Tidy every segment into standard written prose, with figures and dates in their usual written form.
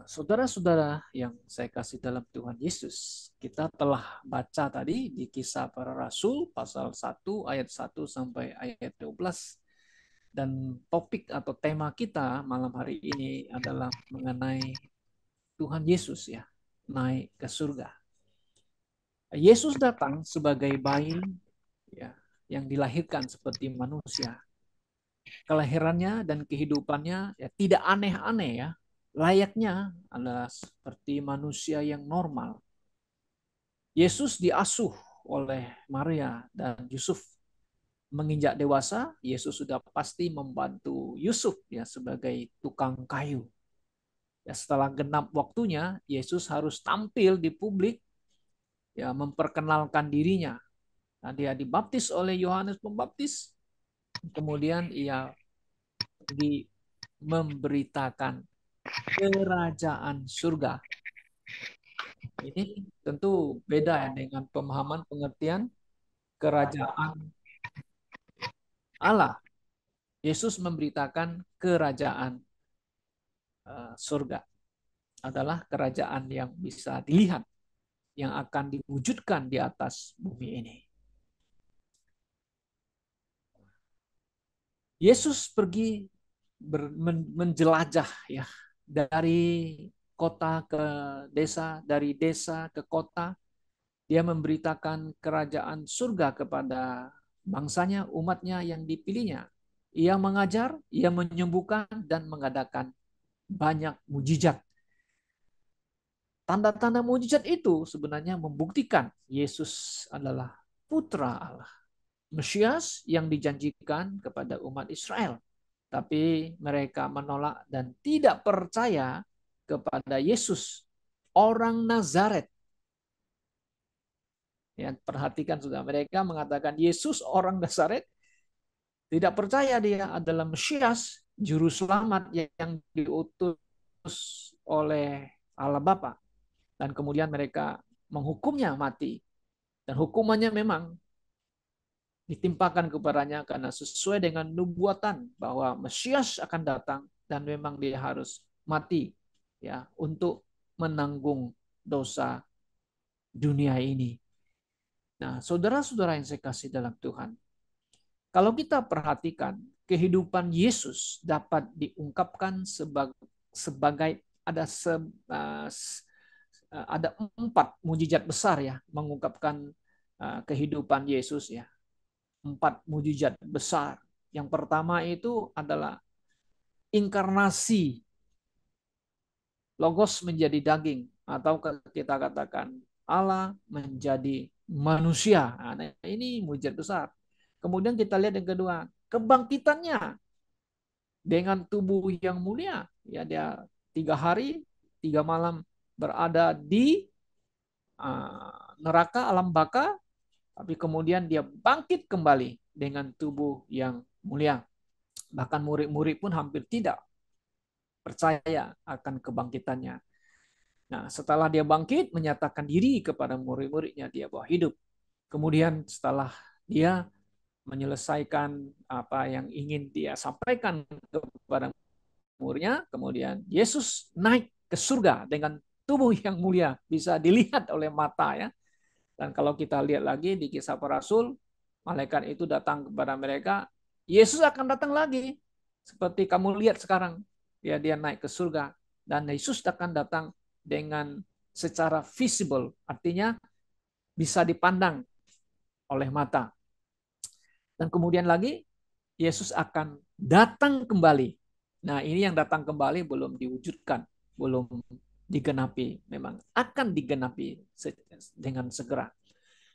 Saudara-saudara yang saya kasih dalam Tuhan Yesus, kita telah baca tadi di Kisah Para Rasul pasal 1 ayat 1 sampai ayat 12. Dan topik atau tema kita malam hari ini adalah mengenai Tuhan Yesus ya, naik ke surga. Yesus datang sebagai bayi ya, yang dilahirkan seperti manusia. Kelahirannya dan kehidupannya ya tidak aneh-aneh ya. Layaknya adalah seperti manusia yang normal. Yesus diasuh oleh Maria dan Yusuf. Menginjak dewasa, Yesus sudah pasti membantu Yusuf ya sebagai tukang kayu. Ya, setelah genap waktunya, Yesus harus tampil di publik ya memperkenalkan dirinya. Nah, dia dibaptis oleh Yohanes Pembaptis, kemudian ia pergi memberitakan kerajaan surga. Ini tentu beda ya dengan pemahaman pengertian kerajaan Allah. Yesus memberitakan kerajaan surga adalah kerajaan yang bisa dilihat, yang akan diwujudkan di atas bumi ini. Yesus pergi menjelajah ya dari kota ke desa, dari desa ke kota. Dia memberitakan kerajaan surga kepada bangsanya, umatnya yang dipilihnya. Ia mengajar, ia menyembuhkan dan mengadakan banyak mujizat. Tanda-tanda mujizat itu sebenarnya membuktikan Yesus adalah putra Allah, Mesias yang dijanjikan kepada umat Israel. Tapi mereka menolak dan tidak percaya kepada Yesus, orang Nazaret. Ya, perhatikan sudah, mereka mengatakan Yesus orang Nazaret, tidak percaya dia adalah Mesias, juru selamat yang diutus oleh Allah Bapa. Dan kemudian mereka menghukumnya mati. Dan hukumannya memang ditimpakan kepadanya karena sesuai dengan nubuatan bahwa Mesias akan datang dan memang dia harus mati ya untuk menanggung dosa dunia ini. Nah, saudara-saudara yang saya kasih dalam Tuhan, kalau kita perhatikan kehidupan Yesus dapat diungkapkan sebagai ada 4 mujizat besar ya mengungkapkan kehidupan Yesus ya. 4 mujizat besar. Yang pertama itu adalah inkarnasi, Logos menjadi daging, atau kita katakan Allah menjadi manusia. Nah, ini mujizat besar. Kemudian kita lihat yang kedua, kebangkitannya dengan tubuh yang mulia. Ya, dia 3 hari, 3 malam berada di neraka alam baka, tapi kemudian dia bangkit kembali dengan tubuh yang mulia. Bahkan murid-murid pun hampir tidak percaya akan kebangkitannya. Nah, setelah dia bangkit, menyatakan diri kepada murid-muridnya, dia bahwa hidup. Kemudian setelah dia menyelesaikan apa yang ingin dia sampaikan kepada muridnya, kemudian Yesus naik ke surga dengan tubuh yang mulia, bisa dilihat oleh mata ya. Dan kalau kita lihat lagi di Kisah Para Rasul, malaikat itu datang kepada mereka, Yesus akan datang lagi. Seperti kamu lihat sekarang, ya dia naik ke surga. Dan Yesus akan datang dengan secara visible, artinya bisa dipandang oleh mata. Dan kemudian lagi, Yesus akan datang kembali. Nah, ini yang datang kembali belum diwujudkan, belum digenapi. Memang akan digenapi dengan segera.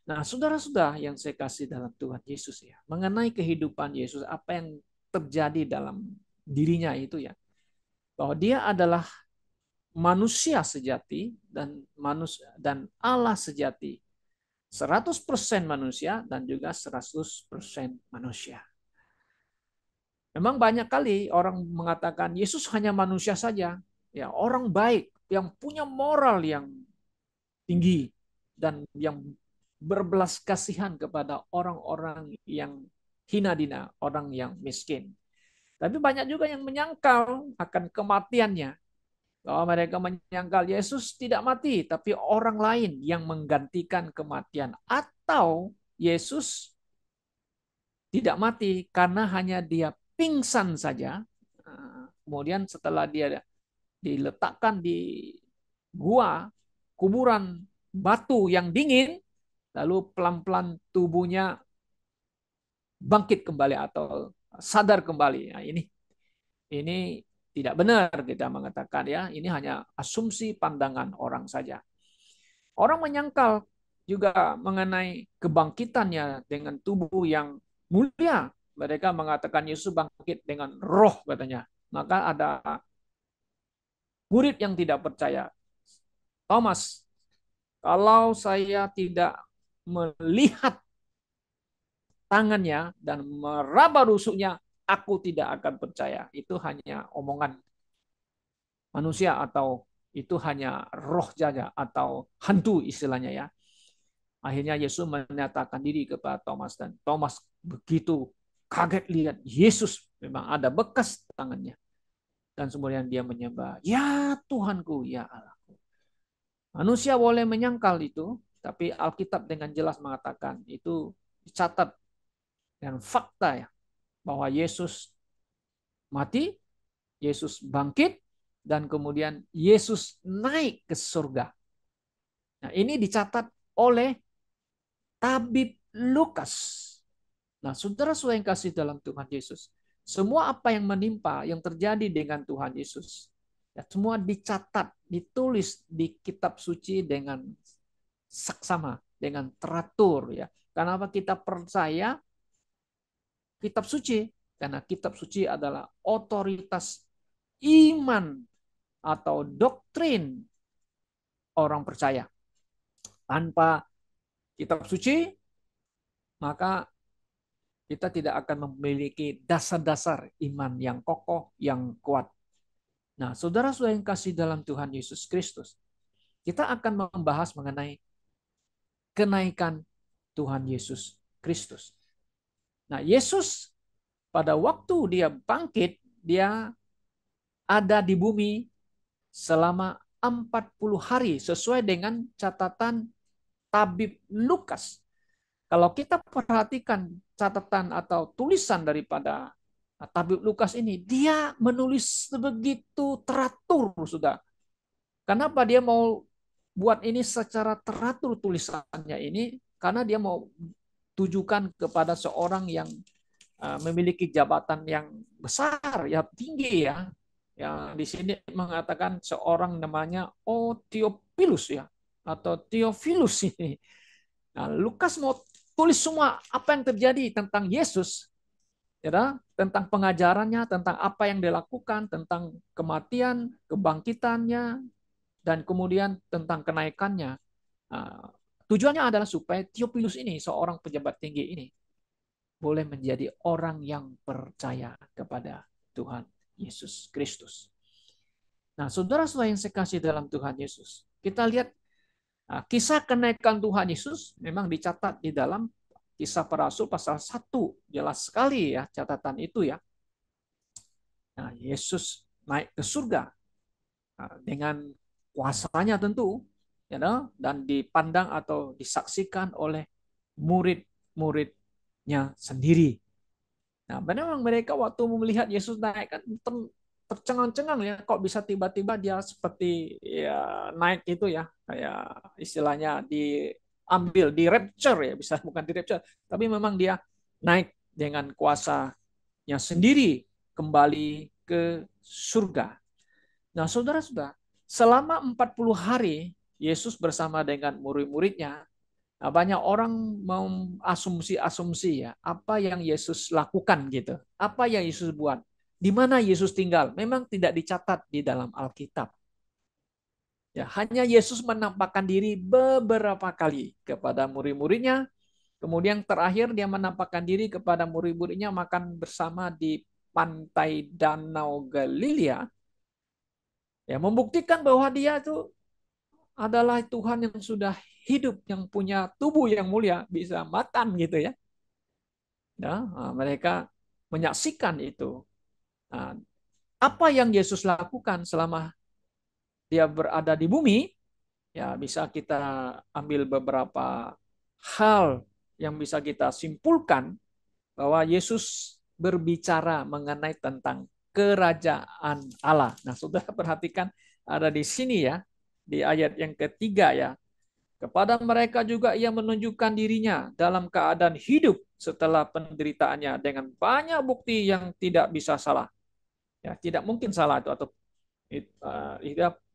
Nah, saudara-saudara yang saya kasih dalam Tuhan Yesus ya, mengenai kehidupan Yesus, apa yang terjadi dalam dirinya itu ya, bahwa dia adalah manusia sejati dan Allah sejati. 100% manusia dan juga 100% manusia. Memang banyak kali orang mengatakan Yesus hanya manusia saja, ya orang baik yang punya moral yang tinggi dan yang berbelas kasihan kepada orang-orang yang hina dina, orang yang miskin. Tapi banyak juga yang menyangkal akan kematiannya. bahwa mereka menyangkal Yesus tidak mati, tapi orang lain yang menggantikan kematian, atau Yesus tidak mati karena hanya dia pingsan saja. Kemudian setelah dia diletakkan di gua kuburan batu yang dingin, lalu pelan-pelan tubuhnya bangkit kembali atau sadar kembali. Nah, ini tidak benar kita mengatakan ya, ini hanya asumsi pandangan orang saja. Orang menyangkal juga mengenai kebangkitannya dengan tubuh yang mulia. Mereka mengatakan Yesus bangkit dengan roh katanya. Maka ada murid yang tidak percaya. Thomas, kalau saya tidak melihat tangannya dan meraba rusuknya, aku tidak akan percaya. Itu hanya omongan manusia atau itu hanya roh saja atau hantu istilahnya ya. Akhirnya Yesus menyatakan diri kepada Thomas dan Thomas begitu kaget lihat Yesus memang ada bekas tangannya. Dan kemudian dia menyembah, ya Tuhanku, ya Allahku. Manusia boleh menyangkal itu, tapi Alkitab dengan jelas mengatakan itu dicatat dan fakta ya, bahwa Yesus mati, Yesus bangkit, dan kemudian Yesus naik ke surga. Nah, ini dicatat oleh tabib Lukas. Nah, saudara-saudara yang kasih dalam Tuhan Yesus, semua apa yang menimpa, yang terjadi dengan Tuhan Yesus, ya, semua dicatat, ditulis di kitab suci dengan saksama, dengan teratur. Ya. Kenapa kita percaya kitab suci? Karena kitab suci adalah otoritas iman atau doktrin orang percaya. Tanpa kitab suci, maka kita tidak akan memiliki dasar-dasar iman yang kokoh, yang kuat. Nah, saudara-saudara yang kasih dalam Tuhan Yesus Kristus, kita akan membahas mengenai kenaikan Tuhan Yesus Kristus. Nah, Yesus pada waktu dia bangkit, dia ada di bumi selama 40 hari sesuai dengan catatan tabib Lukas. Kalau kita perhatikan catatan atau tulisan daripada tabib Lukas ini, dia menulis begitu teratur, sudah. Kenapa dia mau buat ini secara teratur tulisannya ini? Karena dia mau tujukan kepada seorang yang memiliki jabatan yang besar, ya tinggi ya. Yang di sini mengatakan seorang namanya Theophilus ya, atau Theophilus ini. Nah, Lukas mau tulis semua apa yang terjadi tentang Yesus, ya, tentang pengajarannya, tentang apa yang dilakukan, tentang kematian, kebangkitannya, dan kemudian tentang kenaikannya. Nah, tujuannya adalah supaya Theophilus ini, seorang pejabat tinggi ini, boleh menjadi orang yang percaya kepada Tuhan Yesus Kristus. Nah, saudara-saudara yang saya kasih dalam Tuhan Yesus, kita lihat kisah kenaikan Tuhan Yesus memang dicatat di dalam Kisah Para Rasul pasal 1. Jelas sekali ya catatan itu ya. Nah, Yesus naik ke surga dengan kuasanya tentu, ya, dan dipandang atau disaksikan oleh murid-muridnya sendiri. Nah, memang mereka waktu melihat Yesus naik kan tercengang-cengang ya, kok bisa tiba-tiba dia seperti ya naik itu ya, kayak istilahnya diambil di rapture ya, bisa bukan di rapture, tapi memang dia naik dengan kuasanya sendiri kembali ke surga. Nah, saudara-saudara, selama 40 hari Yesus bersama dengan murid-muridnya. Nah, banyak orang mau asumsi-asumsi ya, apa yang Yesus lakukan gitu, apa yang Yesus buat, di mana Yesus tinggal, memang tidak dicatat di dalam Alkitab. Ya, hanya Yesus menampakkan diri beberapa kali kepada murid-muridnya, kemudian terakhir dia menampakkan diri kepada murid-muridnya makan bersama di pantai Danau Galilea, ya membuktikan bahwa dia itu adalah Tuhan yang sudah hidup, yang punya tubuh yang mulia, bisa makan gitu ya. Nah, mereka menyaksikan itu. Nah, apa yang Yesus lakukan selama dia berada di bumi, ya bisa kita ambil beberapa hal yang bisa kita simpulkan bahwa Yesus berbicara mengenai tentang kerajaan Allah. Nah, saudara perhatikan ada di sini ya, di ayat yang ketiga ya. Kepada mereka juga ia menunjukkan dirinya dalam keadaan hidup setelah penderitaannya dengan banyak bukti yang tidak bisa salah. Ya, tidak mungkin salah itu atau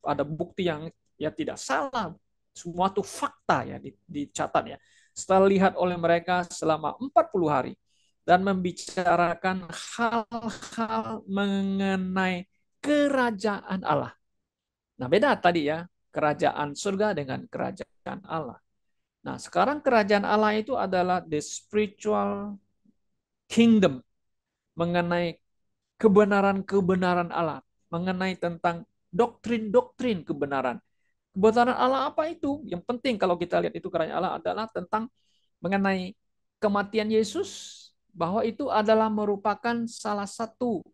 ada bukti yang ya tidak salah. Semua itu fakta ya dicatat ya. Setelah lihat oleh mereka selama 40 hari dan membicarakan hal-hal mengenai kerajaan Allah. Nah, beda tadi ya, kerajaan surga dengan kerajaan Allah. Nah, sekarang kerajaan Allah itu adalah the spiritual kingdom, mengenai kebenaran-kebenaran Allah, mengenai tentang doktrin-doktrin kebenaran. Kebenaran Allah apa itu? Yang penting kalau kita lihat itu kerajaan Allah adalah tentang mengenai kematian Yesus, bahwa itu adalah merupakan salah satu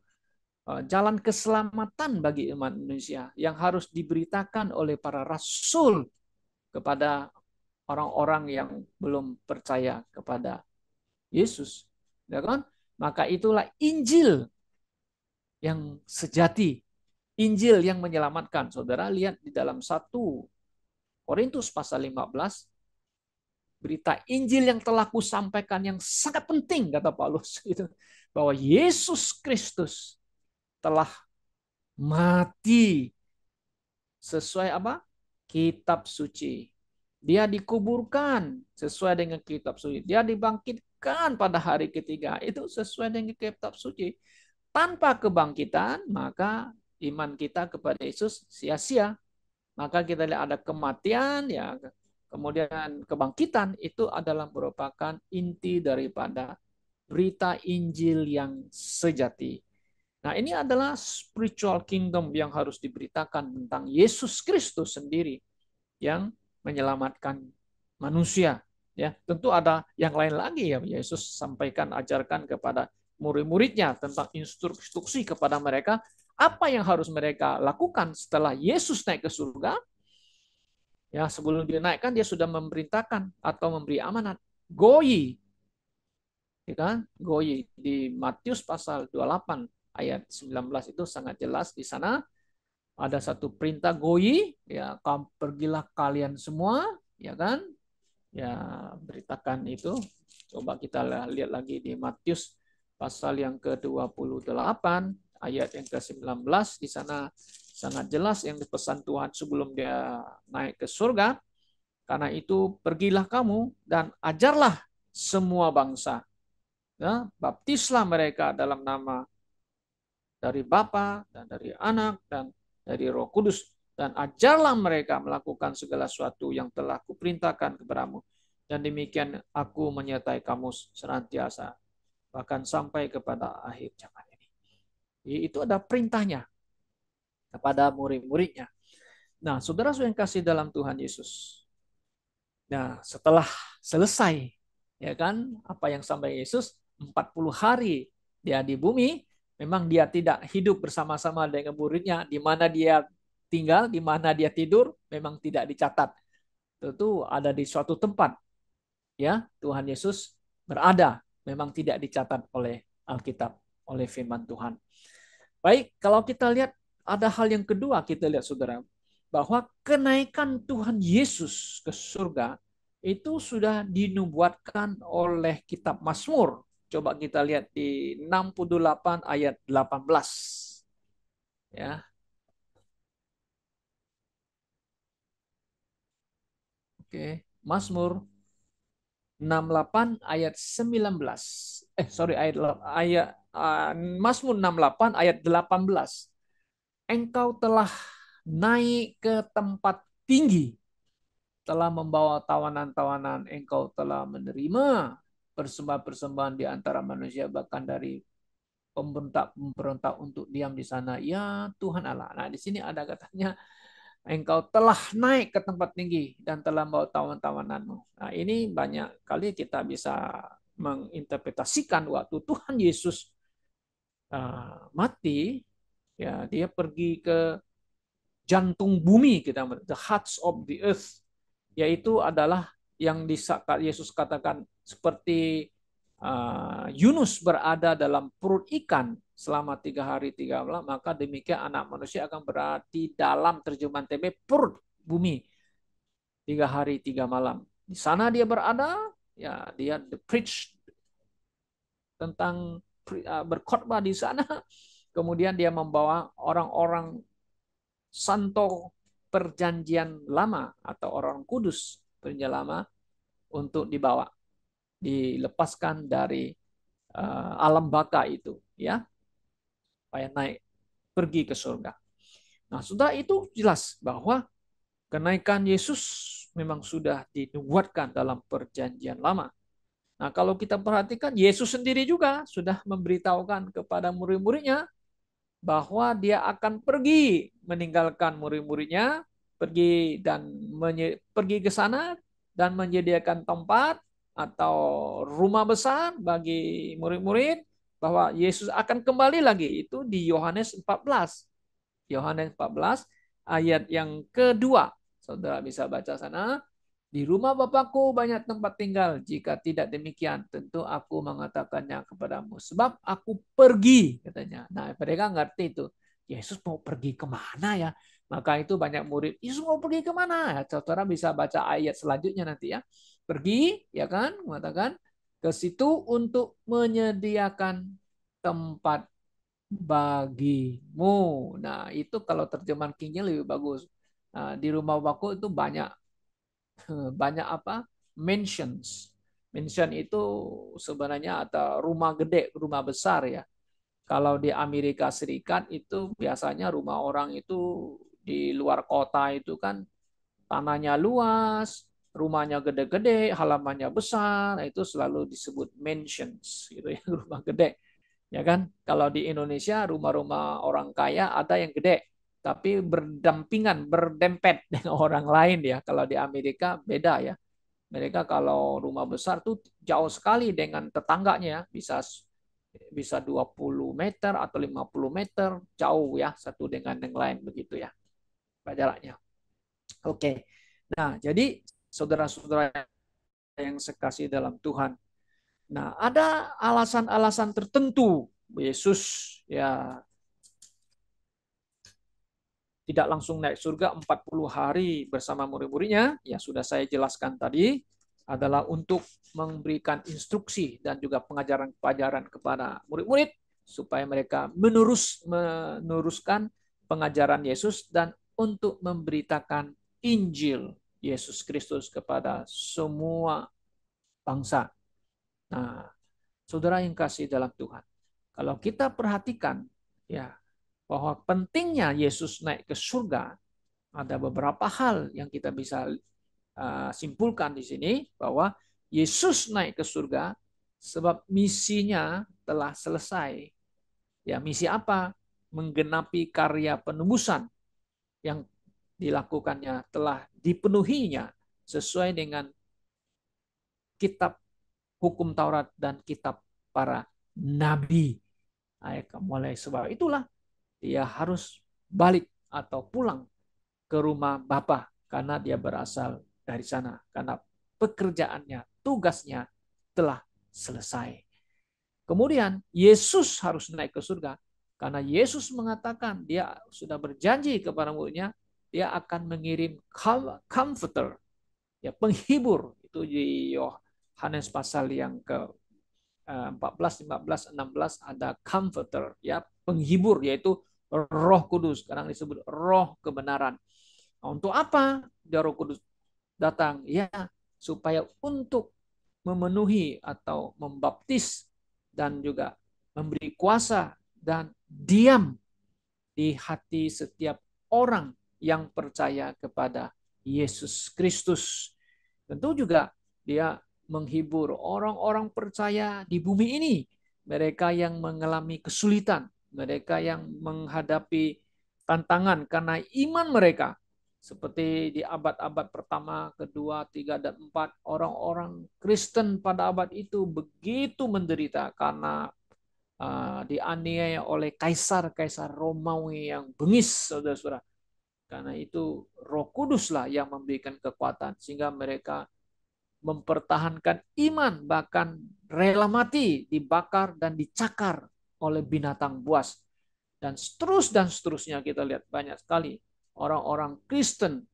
jalan keselamatan bagi umat Indonesia yang harus diberitakan oleh para rasul kepada orang-orang yang belum percaya kepada Yesus. Ya kan? Maka itulah Injil yang sejati, Injil yang menyelamatkan. Saudara lihat di dalam 1 Korintus pasal 15, berita Injil yang telah kusampaikan yang sangat penting, kata Paulus, itu bahwa Yesus Kristus telah mati sesuai apa? Kitab suci. Dia dikuburkan sesuai dengan kitab suci. Dia dibangkitkan pada hari ketiga. Itu sesuai dengan kitab suci. Tanpa kebangkitan, maka iman kita kepada Yesus sia-sia. Maka kita lihat ada kematian, ya, kemudian kebangkitan, itu adalah merupakan inti daripada berita Injil yang sejati. Nah, ini adalah spiritual kingdom yang harus diberitakan tentang Yesus Kristus sendiri yang menyelamatkan manusia. Ya, tentu ada yang lain lagi ya, Yesus sampaikan, ajarkan kepada murid-muridnya tentang instruksi kepada mereka apa yang harus mereka lakukan setelah Yesus naik ke surga. Ya, sebelum dia naikkan dia sudah memerintahkan atau memberi amanat, goi, ya kan? Goi di Matius pasal 28 ayat 19 itu sangat jelas di sana ada satu perintah goi, ya, pergilah kalian semua, ya kan? Ya, beritakan itu. Coba kita lihat lagi di Matius pasal yang ke-28 ayat yang ke-19, di sana sangat jelas yang dipesan Tuhan sebelum dia naik ke surga. Karena itu pergilah kamu dan ajarlah semua bangsa. Ya, baptislah mereka dalam nama dari Bapa dan dari Anak dan dari Roh Kudus, dan ajarlah mereka melakukan segala sesuatu yang telah kuperintahkan kepadamu, dan demikian aku menyertai kamu senantiasa bahkan sampai kepada akhir zaman ini. Itu ada perintahnya kepada murid-muridnya. Nah, saudara yang kasih dalam Tuhan Yesus. Nah, setelah selesai, ya kan, apa yang sampai Yesus 40 hari dia di bumi, memang dia tidak hidup bersama-sama dengan muridnya, di mana dia tinggal, di mana dia tidur, memang tidak dicatat. Itu ada di suatu tempat, ya, Tuhan Yesus berada, memang tidak dicatat oleh Alkitab, oleh firman Tuhan. Baik, kalau kita lihat ada hal yang kedua, kita lihat saudara, bahwa kenaikan Tuhan Yesus ke surga itu sudah dinubuatkan oleh kitab Mazmur. Coba kita lihat di 68 ayat 18. Ya, oke. Mazmur 68 ayat 19. Sorry, ayat Mazmur 68 ayat 18. Engkau telah naik ke tempat tinggi, telah membawa tawanan-tawanan, engkau telah menerima persembahan-persembahan di antara manusia, bahkan dari pemberontak-pemberontak untuk diam di sana. Ya Tuhan Allah. Nah, di sini ada katanya, engkau telah naik ke tempat tinggi dan telah membawa tawanan-tawananmu. Nah, ini banyak kali kita bisa menginterpretasikan waktu Tuhan Yesus mati, ya, dia pergi ke jantung bumi, kita the hearts of the earth, yaitu adalah yang Yesus katakan seperti Yunus berada dalam perut ikan selama 3 hari 3 malam, maka demikian anak manusia akan berada di dalam, terjemahan TB, perut bumi 3 hari 3 malam. Di sana dia berada, ya dia preach tentang berkhotbah di sana. Kemudian dia membawa orang-orang santo perjanjian lama atau orang kudus perjanjian lama untuk dilepaskan dari alam baka itu, ya, supaya naik pergi ke surga. Nah, sudah itu jelas bahwa kenaikan Yesus memang sudah dinubuatkan dalam perjanjian lama. Nah, kalau kita perhatikan, Yesus sendiri juga sudah memberitahukan kepada murid-muridnya bahwa dia akan pergi meninggalkan murid-muridnya, pergi ke sana dan menyediakan tempat atau rumah besar bagi murid-murid, bahwa Yesus akan kembali lagi. Itu di Yohanes 14. Yohanes 14 ayat yang kedua. Saudara bisa baca sana. Di rumah Bapakku banyak tempat tinggal. Jika tidak demikian, tentu aku mengatakannya kepadamu. Sebab aku pergi, katanya. Nah, mereka ngerti itu. Yesus mau pergi kemana ya? Maka itu banyak murid, Yesus mau pergi kemana? Ya, saudara bisa baca ayat selanjutnya nanti ya. Pergi, ya kan? Mengatakan ke situ untuk menyediakan tempat bagimu. Nah, itu kalau terjemahan King-nya lebih bagus. Nah, di rumah Bapakku itu banyak apa? Mansions. Mansion itu sebenarnya atau rumah gede, rumah besar ya. Kalau di Amerika Serikat itu biasanya rumah orang itu di luar kota itu kan tanahnya luas, rumahnya gede-gede, halamannya besar, itu selalu disebut mansions gitu ya, rumah gede. Ya kan? Kalau di Indonesia rumah-rumah orang kaya ada yang gede, tapi berdampingan, berdempet dengan orang lain ya. Kalau di Amerika beda ya. Mereka kalau rumah besar tuh jauh sekali dengan tetangganya, bisa 20 meter atau 50 meter jauh ya, satu dengan yang lain begitu ya jaraknya. Oke. Nah, jadi saudara-saudara yang sekasih dalam Tuhan. Nah, ada alasan-alasan tertentu Yesus ya tidak langsung naik surga 40 hari bersama murid-muridnya, yang sudah saya jelaskan tadi, adalah untuk memberikan instruksi dan juga pengajaran-pengajaran kepada murid-murid supaya mereka meneruskan pengajaran Yesus dan untuk memberitakan Injil Yesus Kristus kepada semua bangsa. Nah, saudara yang kasih dalam Tuhan, kalau kita perhatikan ya bahwa pentingnya Yesus naik ke surga, ada beberapa hal yang kita bisa simpulkan di sini, bahwa Yesus naik ke surga sebab misinya telah selesai. Ya, misi apa? Menggenapi karya penebusan yang dilakukannya, telah dipenuhinya sesuai dengan kitab hukum Taurat dan kitab para nabi. Mulai sebab itulah dia harus balik atau pulang ke rumah Bapa karena dia berasal dari sana, karena pekerjaannya, tugasnya telah selesai. Kemudian Yesus harus naik ke surga karena Yesus mengatakan, dia sudah berjanji kepada muridnya, dia akan mengirim comforter, ya, penghibur. Itu di Yohanes pasal yang ke 14, 15, 16 ada comforter, ya, penghibur, yaitu Roh Kudus, kadang disebut Roh kebenaran. Nah, untuk apa dia Roh Kudus datang? Ya, supaya untuk memenuhi atau membaptis dan juga memberi kuasa dan diam di hati setiap orang yang percaya kepada Yesus Kristus. Tentu juga dia menghibur orang-orang percaya di bumi ini, mereka yang mengalami kesulitan, mereka yang menghadapi tantangan karena iman mereka. Seperti di abad-abad pertama, kedua, tiga, dan empat, orang-orang Kristen pada abad itu begitu menderita karena dianiaya oleh kaisar-kaisar Romawi yang bengis, saudara-saudara. Karena itu Roh Kuduslah yang memberikan kekuatan sehingga mereka mempertahankan iman, bahkan rela mati, dibakar dan dicakar oleh binatang buas. Dan seterusnya kita lihat banyak sekali orang-orang Kristen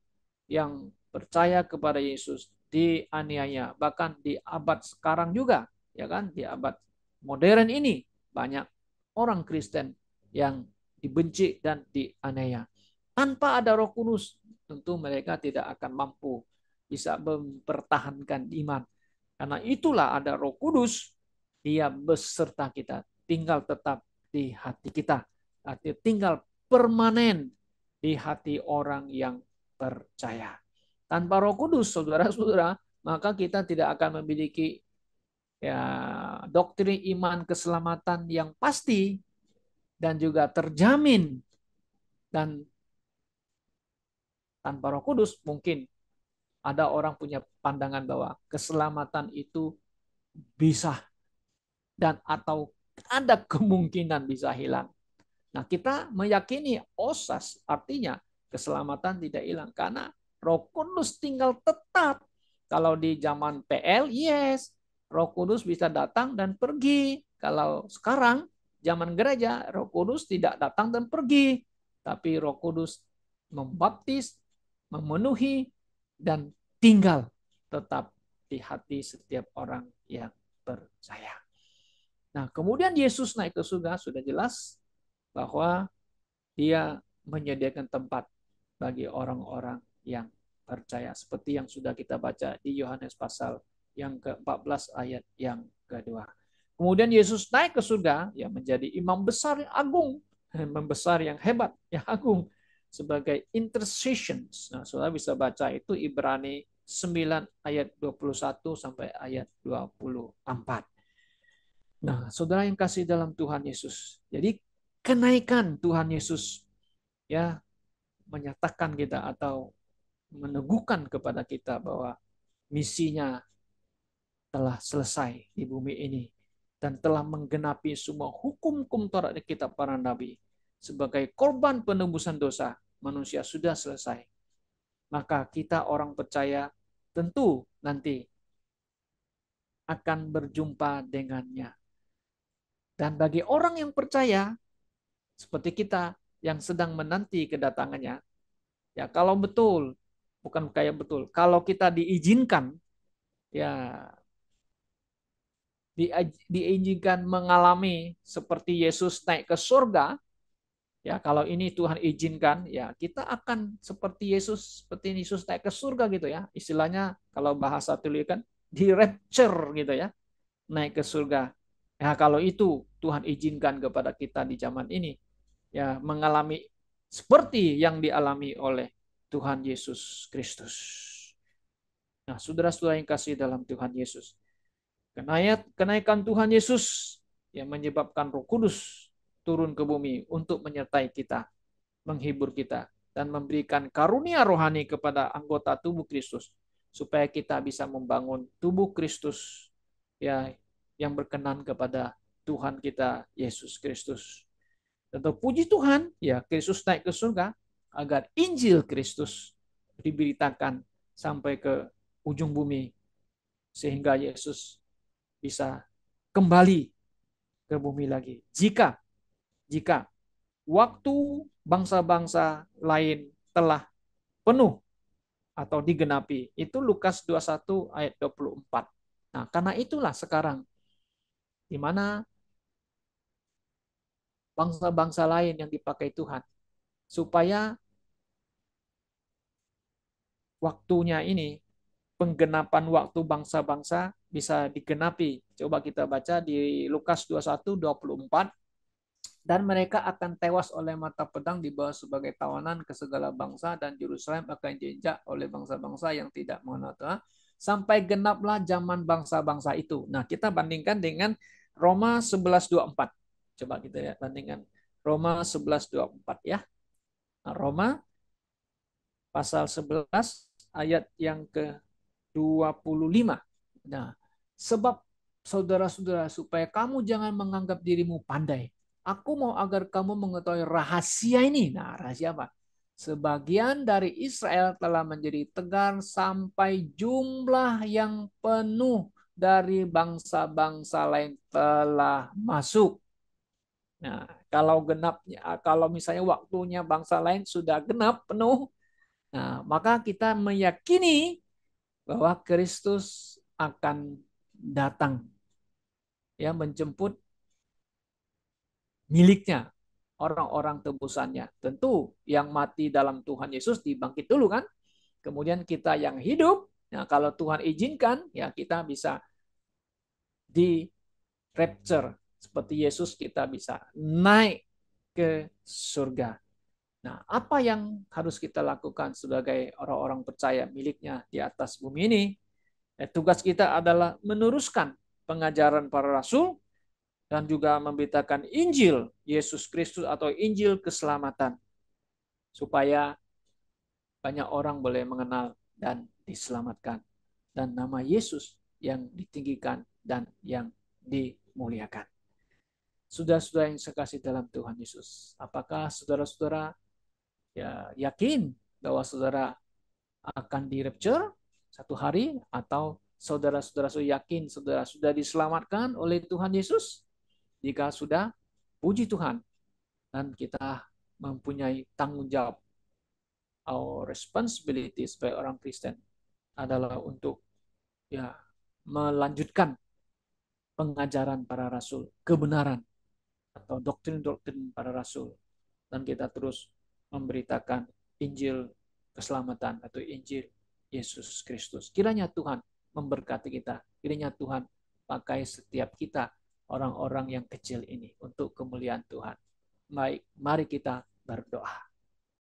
yang percaya kepada Yesus dianiaya, bahkan di abad sekarang juga, ya kan, di abad modern ini banyak orang Kristen yang dibenci dan dianiaya. Tanpa ada Roh Kudus, tentu mereka tidak akan mampu bisa mempertahankan iman. Karena itulah ada Roh Kudus, dia beserta kita, tinggal tetap di hati kita. Artinya tinggal permanen di hati orang yang percaya. Tanpa Roh Kudus, saudara-saudara, maka kita tidak akan memiliki ya doktrin iman keselamatan yang pasti dan juga terjamin. Dan tanpa Roh Kudus mungkin ada orang punya pandangan bahwa keselamatan itu bisa dan atau ada kemungkinan bisa hilang. Nah, kita meyakini osas artinya keselamatan tidak hilang karena Roh Kudus tinggal tetap. Kalau di zaman PL, yes, Roh Kudus bisa datang dan pergi. Kalau sekarang zaman gereja, Roh Kudus tidak datang dan pergi, tapi Roh Kudus membaptis, memenuhi dan tinggal tetap di hati setiap orang yang percaya. Nah, kemudian Yesus naik ke surga, sudah jelas bahwa dia menyediakan tempat bagi orang-orang yang percaya. Seperti yang sudah kita baca di Yohanes pasal yang ke-14 ayat yang kedua. Kemudian Yesus naik ke surga, ya menjadi imam besar yang agung, imam besar yang hebat, yang agung, sebagai intercession. Nah, saudara bisa baca itu Ibrani 9 ayat 21 sampai ayat 24. Nah, saudara yang kasih dalam Tuhan Yesus. Jadi kenaikan Tuhan Yesus ya menyatakan kita atau meneguhkan kepada kita bahwa misinya telah selesai di bumi ini dan telah menggenapi semua hukum-hukum Taurat dan kitab para nabi. Sebagai korban penebusan dosa, manusia sudah selesai. Maka kita orang percaya tentu nanti akan berjumpa dengannya. Dan bagi orang yang percaya, seperti kita yang sedang menanti kedatangannya, ya kalau betul, bukan kayak betul, kalau kita diizinkan, ya diizinkan mengalami seperti Yesus naik ke surga, ya kalau ini Tuhan izinkan, ya kita akan seperti Yesus naik ke surga gitu ya, istilahnya kalau bahasa tulis kan di rapture gitu ya, naik ke surga. Ya kalau itu Tuhan izinkan kepada kita di zaman ini, ya mengalami seperti yang dialami oleh Tuhan Yesus Kristus. Nah, saudara-saudara yang kasih dalam Tuhan Yesus, kenaikan Tuhan Yesus yang menyebabkan Roh Kudus turun ke bumi untuk menyertai kita, menghibur kita, dan memberikan karunia rohani kepada anggota tubuh Kristus, supaya kita bisa membangun tubuh Kristus ya yang berkenan kepada Tuhan kita Yesus Kristus. Tentu puji Tuhan, ya Kristus naik ke surga agar Injil Kristus diberitakan sampai ke ujung bumi sehingga Yesus bisa kembali ke bumi lagi. Jika waktu bangsa-bangsa lain telah penuh atau digenapi. Itu Lukas 21 ayat 24. Nah, karena itulah sekarang di mana bangsa-bangsa lain yang dipakai Tuhan supaya waktunya ini penggenapan waktu bangsa-bangsa bisa digenapi. Coba kita baca di Lukas 21 24. Dan mereka akan tewas oleh mata pedang dibawa sebagai tawanan ke segala bangsa dan Yerusalem akan dijajah oleh bangsa-bangsa yang tidak mengenal Tuhan sampai genaplah zaman bangsa-bangsa itu. Nah, kita bandingkan dengan Roma 11:24. Coba kita lihat bandingkan Roma 11:24 ya. Nah, Roma pasal 11 ayat yang ke-25. Nah, sebab saudara-saudara supaya kamu jangan menganggap dirimu pandai. Aku mau agar kamu mengetahui rahasia ini. Nah, rahasia apa? Sebagian dari Israel telah menjadi tegar sampai jumlah yang penuh dari bangsa-bangsa lain telah masuk. Nah, kalau misalnya waktunya bangsa lain sudah genap penuh, nah, maka kita meyakini bahwa Kristus akan datang, ya, menjemput miliknya, orang-orang tebusannya. Tentu yang mati dalam Tuhan Yesus dibangkit dulu kan. Kemudian kita yang hidup, nah kalau Tuhan izinkan, ya kita bisa di rapture. Seperti Yesus kita bisa naik ke surga. Nah, apa yang harus kita lakukan sebagai orang-orang percaya miliknya di atas bumi ini? Tugas kita adalah meneruskan pengajaran para rasul dan juga memberitakan Injil Yesus Kristus atau Injil keselamatan supaya banyak orang boleh mengenal dan diselamatkan dan nama Yesus yang ditinggikan dan yang dimuliakan. Saudara-saudara yang saya kasih dalam Tuhan Yesus, apakah saudara-saudara ya yakin bahwa saudara akan di rapture satu hari, atau saudara-saudara yakin saudara sudah diselamatkan oleh Tuhan Yesus? Jika sudah, puji Tuhan, dan kita mempunyai tanggung jawab. Our responsibility sebagai orang Kristen adalah untuk ya melanjutkan pengajaran para rasul, kebenaran atau doktrin-doktrin para rasul, dan kita terus memberitakan Injil keselamatan atau Injil Yesus Kristus. Kiranya Tuhan memberkati kita. Kiranya Tuhan pakai setiap kita, orang-orang yang kecil ini, untuk kemuliaan Tuhan. Baik, mari kita berdoa.